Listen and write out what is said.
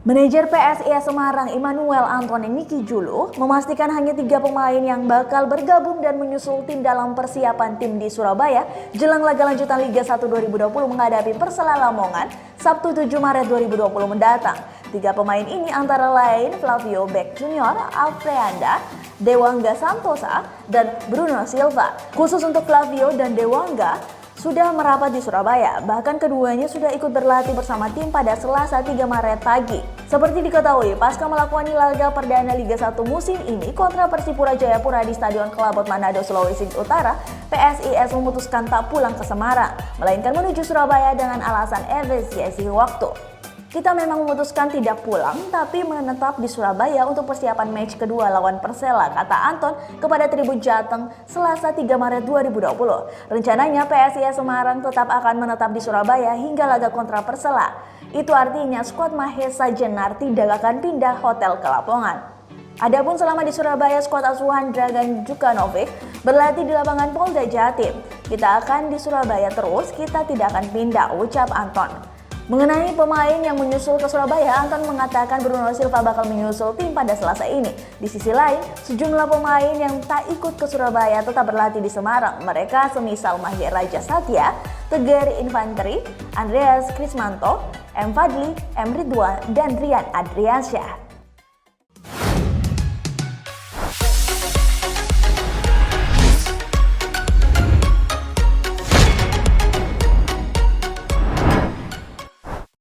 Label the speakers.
Speaker 1: Manajer PSIS Semarang Immanuel Anthony Niki Julu memastikan hanya 3 pemain yang bakal bergabung dan menyusul tim dalam persiapan tim di Surabaya jelang laga lanjutan Liga 1 2020 menghadapi Persela Lamongan Sabtu 7 Maret 2020 mendatang. 3 pemain ini antara lain Flavio Beck Junior, Alfreanda, Dewangga Santosa, dan Bruno Silva. Khusus untuk Flavio dan Dewangga sudah merapat di Surabaya, bahkan keduanya sudah ikut berlatih bersama tim pada Selasa 3 Maret pagi. Seperti diketahui, pasca melakoni laga perdana Liga 1 musim ini kontra Persipura Jayapura di Stadion Kelabot Manado, Sulawesi Utara, PSIS memutuskan tak pulang ke Semarang, melainkan menuju Surabaya dengan alasan efisiensi waktu. Kita memang memutuskan tidak pulang, tapi menetap di Surabaya untuk persiapan match kedua lawan Persela, kata Anton kepada Tribun Jateng Selasa 3 Maret 2020. Rencananya PSIS Semarang tetap akan menetap di Surabaya hingga laga kontra Persela. Itu artinya skuad Mahesa Jenar tidak akan pindah hotel ke Lamongan. Adapun selama di Surabaya, skuad asuhan Dragan Jukanovic berlatih di lapangan Polda Jatim. Kita akan di Surabaya terus, kita tidak akan pindah, ucap Anton. Mengenai pemain yang menyusul ke Surabaya, Anton mengatakan Bruno Silva bakal menyusul tim pada Selasa ini. Di sisi lain, sejumlah pemain yang tak ikut ke Surabaya tetap berlatih di Semarang. Mereka semisal Maher Raja Satya, Tegar Infanteri, Andreas Krismanto, M. Fadli, M. Ridwan, dan Rian Adriansyah.